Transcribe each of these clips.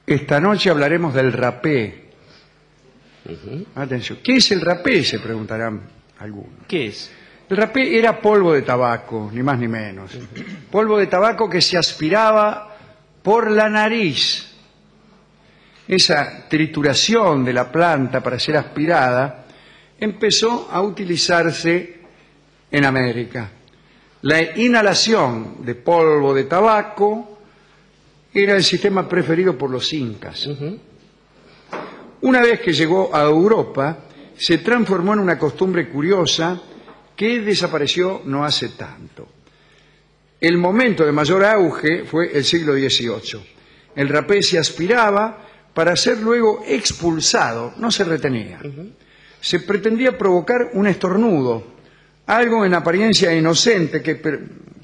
Esta noche hablaremos del rapé. Atención, ¿qué es el rapé?, se preguntarán algunos. ¿Qué es? El rapé era polvo de tabaco, ni más ni menos. Polvo de tabaco que se aspiraba por la nariz. Esa trituración de la planta para ser aspirada empezó a utilizarse en América. La inhalación de polvo de tabaco era el sistema preferido por los incas. Una vez que llegó a Europa, se transformó en una costumbre curiosa que desapareció no hace tanto. El momento de mayor auge fue el siglo XVIII. El rapé se aspiraba para ser luego expulsado, no se retenía. Se pretendía provocar un estornudo, algo en apariencia inocente,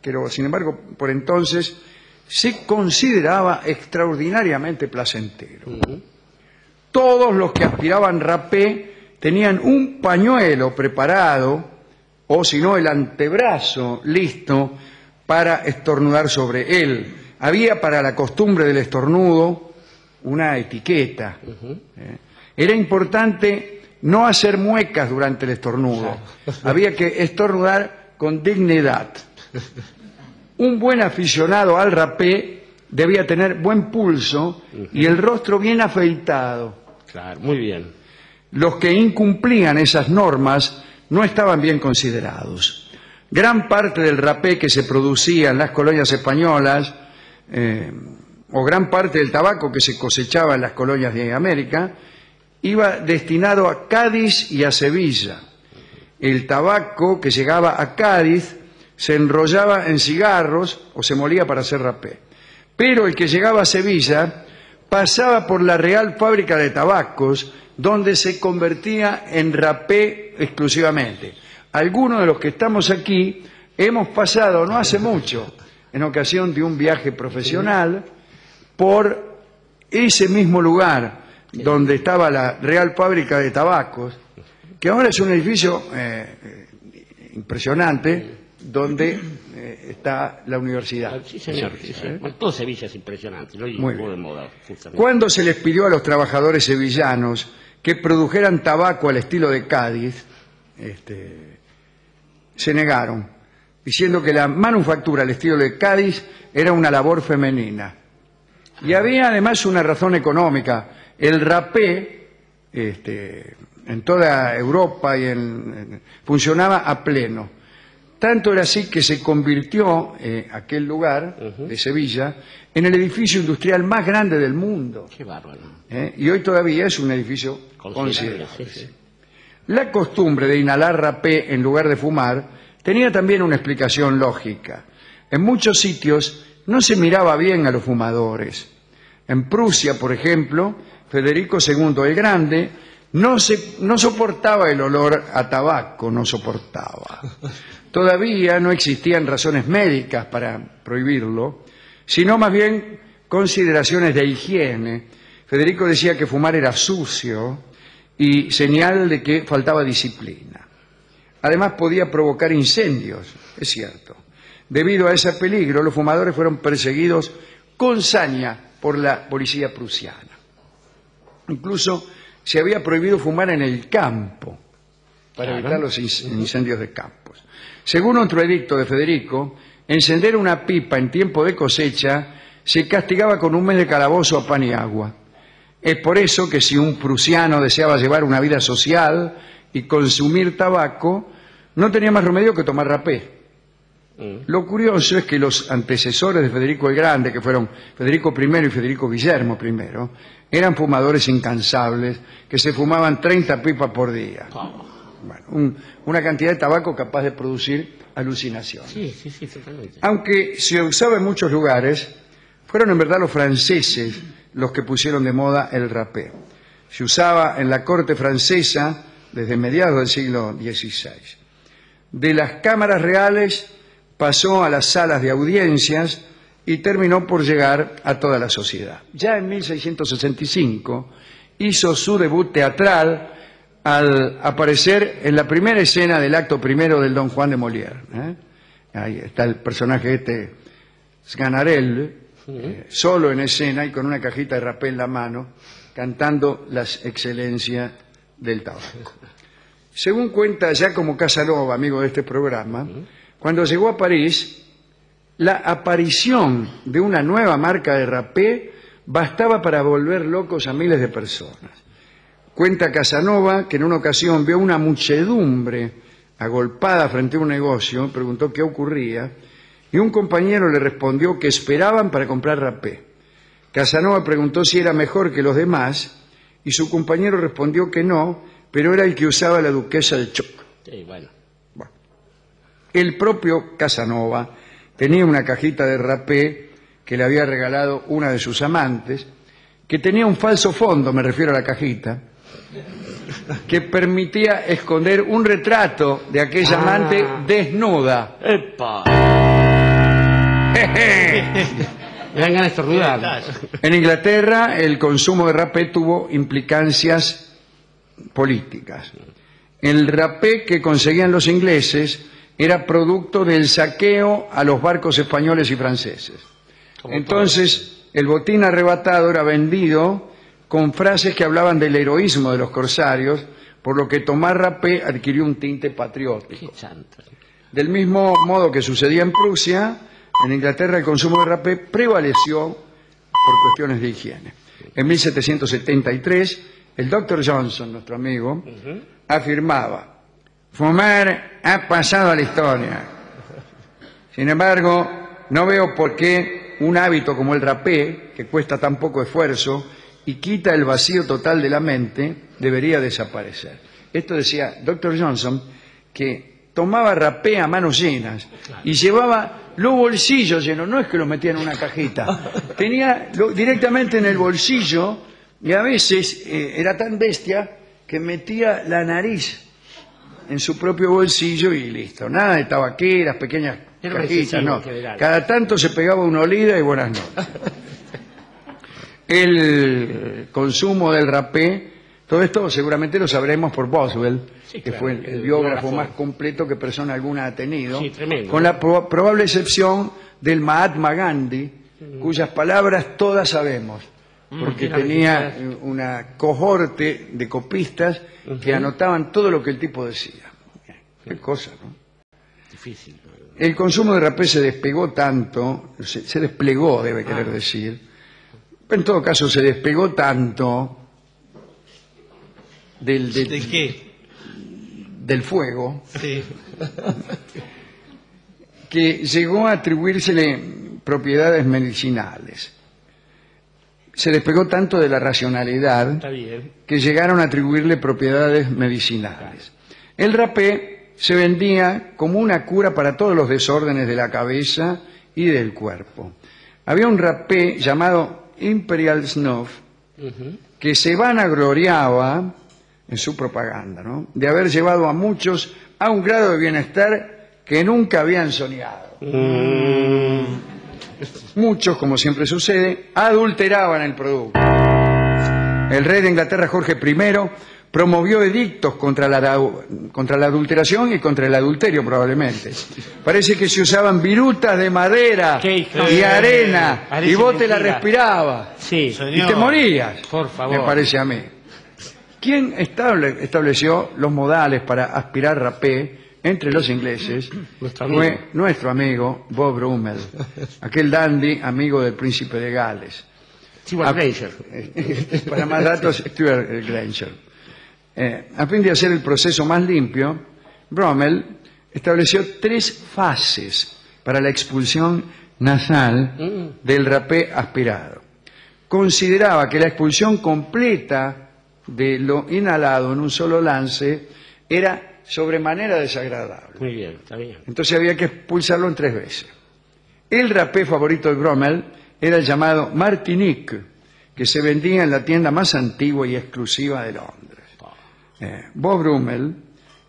pero sin embargo por entonces se consideraba extraordinariamente placentero. Todos los que aspiraban rapé tenían un pañuelo preparado, o si no el antebrazo listo para estornudar sobre él. Había para la costumbre del estornudo una etiqueta. Era importante no hacer muecas durante el estornudo. Había que estornudar con dignidad. Un buen aficionado al rapé debía tener buen pulso y el rostro bien afeitado. Claro, muy bien. Los que incumplían esas normas no estaban bien considerados. Gran parte del rapé que se producía en las colonias españolas, o gran parte del tabaco que se cosechaba en las colonias de América, iba destinado a Cádiz y a Sevilla. El tabaco que llegaba a Cádiz se enrollaba en cigarros o se molía para hacer rapé. Pero el que llegaba a Sevilla pasaba por la Real Fábrica de Tabacos, donde se convertía en rapé exclusivamente. Algunos de los que estamos aquí hemos pasado, no hace mucho, en ocasión de un viaje profesional, por ese mismo lugar donde estaba la Real Fábrica de Tabacos, que ahora es un edificio impresionante, donde está la universidad. Sí, señor. Sí, sí. Bueno, todo Sevilla es impresionante. Muy bien. Cuando se les pidió a los trabajadores sevillanos que produjeran tabaco al estilo de Cádiz, se negaron, diciendo que la manufactura al estilo de Cádiz era una labor femenina. Y había además una razón económica. El rapé, en toda Europa funcionaba a pleno. Tanto era así que se convirtió aquel lugar de Sevilla en el edificio industrial más grande del mundo. Qué bárbaro. Y hoy todavía es un edificio considerable. Sí. La costumbre de inhalar rapé en lugar de fumar tenía también una explicación lógica. En muchos sitios no se miraba bien a los fumadores. En Prusia, por ejemplo, Federico II el Grande no soportaba el olor a tabaco, no soportaba. Todavía no existían razones médicas para prohibirlo, sino más bien consideraciones de higiene. Federico decía que fumar era sucio y señal de que faltaba disciplina. Además podía provocar incendios, es cierto. Debido a ese peligro, los fumadores fueron perseguidos con saña por la policía prusiana. Incluso se había prohibido fumar en el campo para evitar los incendios de campos. Según otro edicto de Federico, encender una pipa en tiempo de cosecha se castigaba con un mes de calabozo a pan y agua. Es por eso que si un prusiano deseaba llevar una vida social y consumir tabaco, no tenía más remedio que tomar rapé. Lo curioso es que los antecesores de Federico el Grande, que fueron Federico I y Federico Guillermo I, eran fumadores incansables que se fumaban 30 pipas por día. Bueno, una cantidad de tabaco capaz de producir alucinaciones. Sí, totalmente. Aunque se usaba en muchos lugares, fueron en verdad los franceses los que pusieron de moda el rapé. Se usaba en la corte francesa desde mediados del siglo XVI. De las cámaras reales pasó a las salas de audiencias y terminó por llegar a toda la sociedad. Ya en 1665 hizo su debut teatral al aparecer en la primera escena del acto primero del Don Juan de Molière. Ahí está el personaje Sganarelle, solo en escena y con una cajita de rapé en la mano, cantando las excelencias del tabaco. Según cuenta Giacomo Casanova, amigo de este programa, cuando llegó a París, la aparición de una nueva marca de rapé bastaba para volver locos a miles de personas. Cuenta Casanova que en una ocasión vio una muchedumbre agolpada frente a un negocio, preguntó qué ocurría, y un compañero le respondió que esperaban para comprar rapé. Casanova preguntó si era mejor que los demás, y su compañero respondió que no, pero era el que usaba la duquesa de Choc. Sí, bueno. El propio Casanova tenía una cajita de rapé que le había regalado una de sus amantes, que tenía un falso fondo, me refiero a la cajita, que permitía esconder un retrato de aquella amante desnuda. ¡Epa! Me dan ganas de estornudar. En Inglaterra, el consumo de rapé tuvo implicancias políticas. El rapé que conseguían los ingleses era producto del saqueo a los barcos españoles y franceses. Entonces, el botín arrebatado era vendido con frases que hablaban del heroísmo de los corsarios, por lo que tomar rapé adquirió un tinte patriótico. Del mismo modo que sucedía en Prusia, en Inglaterra el consumo de rapé prevaleció por cuestiones de higiene. En 1773, el Dr. Johnson, nuestro amigo, afirmaba: fumar ha pasado a la historia. Sin embargo, no veo por qué un hábito como el rapé, que cuesta tan poco esfuerzo y quita el vacío total de la mente, debería desaparecer. Esto decía Dr. Johnson, que tomaba rapé a manos llenas y llevaba los bolsillos llenos, no es que lo metía en una cajita, tenía directamente en el bolsillo, y a veces era tan bestia que metía la nariz en su propio bolsillo y listo. Nada de tabaqueras, pequeñas cajitas, no. Cada tanto se pegaba una olida y buenas noches. El consumo del rapé, todo esto seguramente lo sabremos por Boswell, que fue el biógrafo más completo que persona alguna ha tenido, con la probable excepción del Mahatma Gandhi, cuyas palabras todas sabemos, porque tenía una cohorte de copistas que anotaban todo lo que el tipo decía. Qué cosa, ¿no? Difícil. El consumo de rapé se despegó tanto, se desplegó, debe querer decir, en todo caso se despegó tanto ¿De qué? del fuego, Sí. que llegó a atribuírsele propiedades medicinales. Se despegó tanto de la racionalidad Está bien. que llegaron a atribuirle propiedades medicinales. El rapé se vendía como una cura para todos los desórdenes de la cabeza y del cuerpo. Había un rapé llamado Imperial Snuff que se vanagloriaba en su propaganda, ¿no?, de haber llevado a muchos a un grado de bienestar que nunca habían soñado. Muchos, como siempre sucede, adulteraban el producto. El rey de Inglaterra, Jorge I, promovió edictos contra la adulteración y contra el adulterio, probablemente. Parece que se usaban virutas de madera y arena, y vos te la respirabas. Sí. Y te morías, Por favor. me parece a mí. ¿Quién estableció los modales para aspirar rapé entre los ingleses? Fue nuestro amigo Bob Brummel, aquel dandy amigo del príncipe de Gales. Stuart Granger. Para más datos, Stuart Granger. A fin de hacer el proceso más limpio, Brummel estableció 3 fases para la expulsión nasal del rapé aspirado. Consideraba que la expulsión completa de lo inhalado en un solo lance era sobremanera desagradable. Muy bien, está bien. Entonces había que expulsarlo en 3 veces. El rapé favorito de Brummel era el llamado Martinique, que se vendía en la tienda más antigua y exclusiva de Londres. Bob Brummel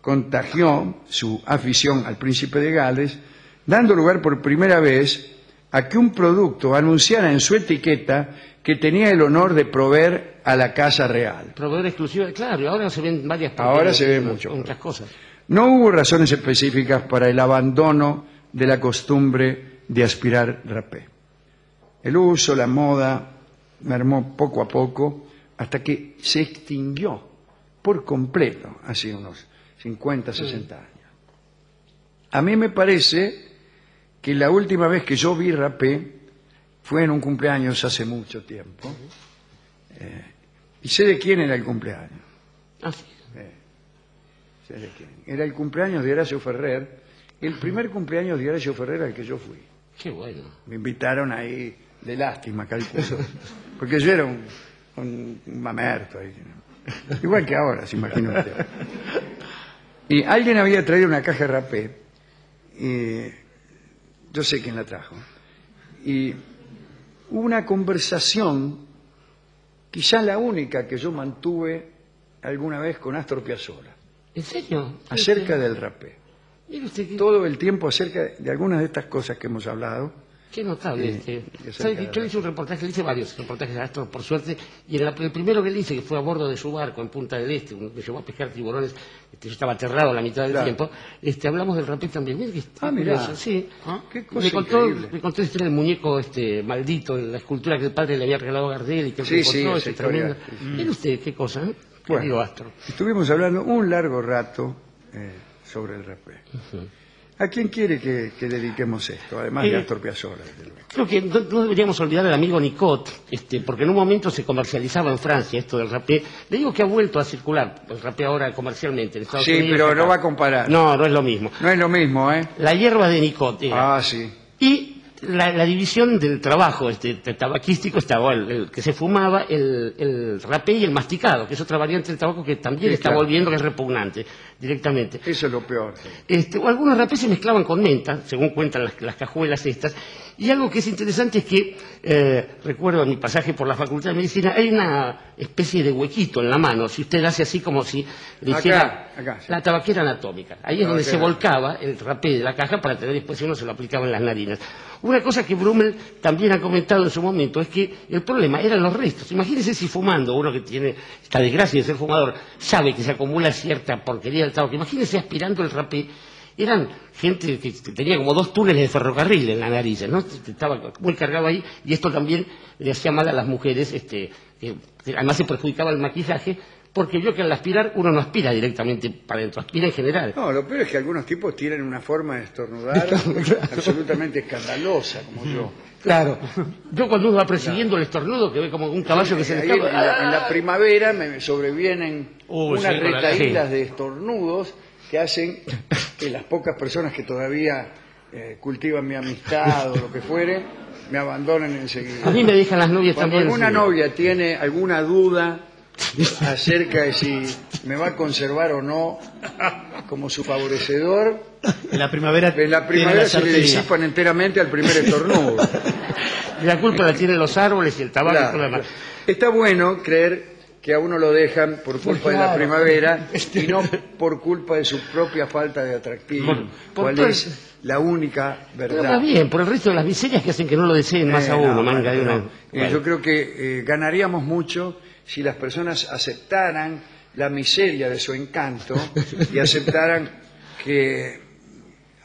contagió su afición al príncipe de Gales, dando lugar por primera vez a que un producto anunciara en su etiqueta que tenía el honor de proveer a la casa real. Proveedor exclusivo, claro, ahora se ven varias Ahora se ven mucho. otras cosas. No hubo razones específicas para el abandono de la costumbre de aspirar rapé. el uso, la moda mermó poco a poco hasta que se extinguió por completo hace unos 50, 60 años. A mí me parece que la última vez que yo vi rapé fue en un cumpleaños hace mucho tiempo. Y sé de quién era el cumpleaños. Ah, sí. Sé de quién. Era el cumpleaños de Horacio Ferrer, el primer cumpleaños de Horacio Ferrer al que yo fui. Qué bueno. Me invitaron ahí de lástima, calculo. Porque yo era un mamerto ahí. Igual que ahora, se imagina usted. Y alguien había traído una caja de rapé. Y yo sé quién la trajo. Y hubo una conversación, quizá la única que yo mantuve alguna vez con Astor Piazzolla, ¿En serio? acerca del rapé. Mire usted Todo el tiempo acerca de algunas de estas cosas que hemos hablado. qué notable. acerca ¿Sabe que de- yo le hice un reportaje, le hice varios reportajes a Astor, por suerte, y el primero que le hice, que fue a bordo de su barco en Punta del Este, me llevó a pescar tiburones, yo estaba aterrado la mitad del Claro. tiempo, hablamos del rapé también. Mire que mirá. curioso, sí. Qué cosa increíble. Me contó la historia del muñeco maldito, la escultura que el padre le había regalado a Gardel y que él Sí, encontró, sí, esa ese historia. tremendo. Mire usted qué cosa, ¿eh? Bueno, Querido Astor. estuvimos hablando un largo rato sobre el rapé. ¿A quién quiere que dediquemos esto? Además de Astor Piazzolla, desde luego. Creo que no deberíamos olvidar al amigo Nicot, porque en un momento se comercializaba en Francia esto del rapé. Le digo que ha vuelto a circular el rapé ahora comercialmente en Estados Sí, Unidos. pero acá. no va a comparar. No, no es lo mismo. No es lo mismo, ¿eh? La hierba de Nicot era. Ah, sí. Y la división del trabajo tabaquístico estaba el que se fumaba, el rapé y el masticado, que es otra variante del tabaco que también Sí, está claro. volviendo, que es repugnante directamente. Eso es lo peor. O algunos rapés se mezclaban con menta, según cuentan las cajuelas estas. Y algo que es interesante es que, recuerdo en mi pasaje por la Facultad de Medicina, hay una especie de huequito en la mano, si usted hace así como si le hiciera Acá, sí. la tabaquera anatómica. Ahí es donde se Tabaquera. volcaba el rapé de la caja para tener después uno se lo aplicaba en las narinas. Una cosa que Brummel también ha comentado en su momento es que el problema eran los restos. Imagínese si fumando, uno que tiene esta desgracia de ser fumador, sabe que se acumula cierta porquería del tabaco. Imagínese aspirando el rapé. Eran gente que tenía como 2 túneles de ferrocarril en la nariz, ¿no? Estaba muy cargado ahí y esto también le hacía mal a las mujeres, que además se perjudicaba el maquillaje, porque vio que al aspirar uno no aspira directamente para adentro, aspira en general. No, lo peor es que algunos tipos tienen una forma de estornudar absolutamente escandalosa, como yo. Claro. Yo cuando uno va persiguiendo el estornudo, que ve como un caballo que se le Ahí en escapa. la primavera me sobrevienen Uy, unas sí, con la- retaílas sí. de estornudos que hacen que las pocas personas que todavía cultivan mi amistad o lo que fuere, me abandonen enseguida. A mí me dejan las novias Cuando también. alguna sí. novia tiene alguna duda acerca de si me va a conservar o no como su favorecedor, En la primavera, en la tiene primavera la se le certeza. disipan enteramente al primer estornudo. La culpa la tienen los árboles y el tabaco y Claro, todo lo demás. está bueno creer que a uno lo dejan por culpa de la Claro. primavera y no por culpa de su propia falta de atractivo, Por cual todo es la única Pero verdad. más bien, por el resto de las miserias que hacen que no lo deseen más a uno, No, manga bueno, de una. no. Bueno. Yo creo que ganaríamos mucho si las personas aceptaran la miseria de su encanto y aceptaran que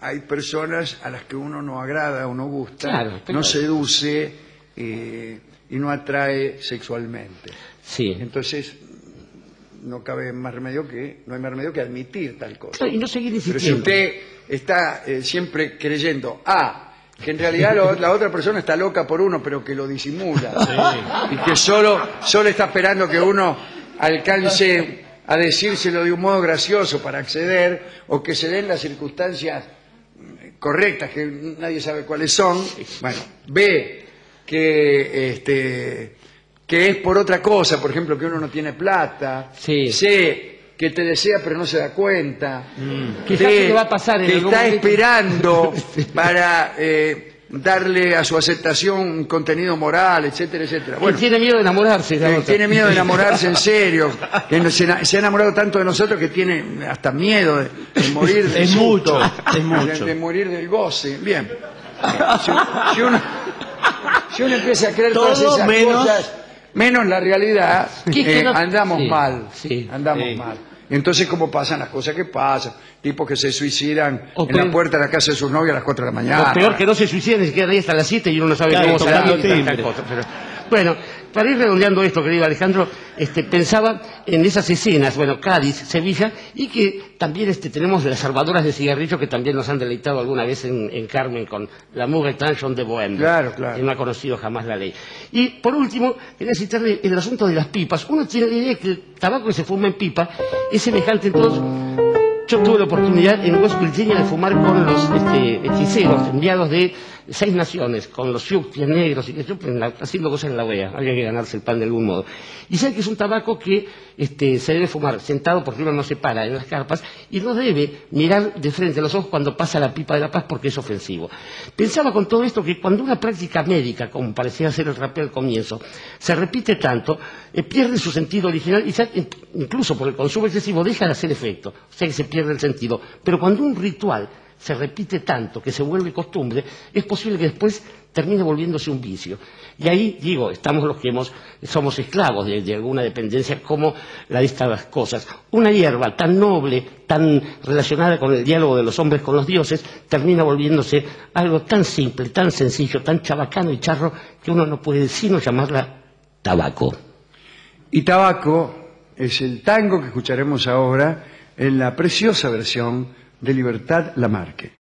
hay personas a las que uno no agrada o no gusta, Claro, pero- no seduce y no atrae sexualmente. Sí. Entonces no cabe más remedio que no hay más remedio que admitir tal cosa. Y no seguir Pero si insistiendo. usted está siempre creyendo que en realidad la otra persona está loca por uno, pero que lo disimula, y que solo está esperando que uno alcance a decírselo de un modo gracioso para acceder, o que se den las circunstancias correctas, que nadie sabe cuáles son, bueno, ve que es por otra cosa, por ejemplo, que uno no tiene plata, Sí. sé que te desea pero no se da cuenta, Quizás se le va a pasar en que algún está momento. esperando para darle a su aceptación un contenido moral, etcétera, etcétera. Él Bueno, tiene miedo de enamorarse. la otra. tiene miedo de enamorarse en serio, que se ha enamorado tanto de nosotros que tiene hasta miedo de morir del Es susto, mucho, es mucho. de morir del goce. Bien. Si uno empieza a creer todas Todo esas menos- cosas, menos la realidad, Que no- andamos sí, mal. sí, andamos sí. mal. Entonces, ¿cómo pasan las cosas que pasan? Tipos que se suicidan O en la peor- puerta de la casa de sus novios a las 4 de la mañana. Lo peor que no se suiciden, se quedan ahí hasta las 7 y uno no sabe Claro, cómo salir tocando y tantas timbre. cosas. Bueno, para ir redondeando esto, querido Alejandro, pensaba en esas escenas, bueno, Cádiz, Sevilla, y que también tenemos las salvadoras de cigarrillo que también nos han deleitado alguna vez en Carmen con la Mouretange de Bohème. Claro, claro. Que no ha conocido jamás la ley. Y por último, quería citarle el asunto de las pipas. Uno tiene la idea que el tabaco que se fuma en pipa es semejante en todos. Yo tuve la oportunidad en West Virginia de fumar con los hechiceros enviados de 6 naciones, con los fucsias negros y que yo haciendo cosas en la OEA. Había que ganarse el pan de algún modo. Y saben que es un tabaco que se debe fumar sentado porque uno no se para en las carpas y no debe mirar de frente a los ojos cuando pasa la pipa de la paz porque es ofensivo. Pensaba con todo esto que cuando una práctica médica, como parecía ser el rapeo al comienzo, se repite tanto, pierde su sentido original y ya, incluso por el consumo excesivo deja de hacer efecto. O sea que se pierde el sentido. Pero cuando un ritual se repite tanto que se vuelve costumbre, es posible que después termine volviéndose un vicio. Y ahí, digo, estamos los que somos esclavos de alguna dependencia como la de estas cosas. Una hierba tan noble, tan relacionada con el diálogo de los hombres con los dioses, termina volviéndose algo tan simple, tan sencillo, tan chabacano y charro, que uno no puede sino llamarla tabaco. Y tabaco es el tango que escucharemos ahora en la preciosa versión de Libertad Lamarque.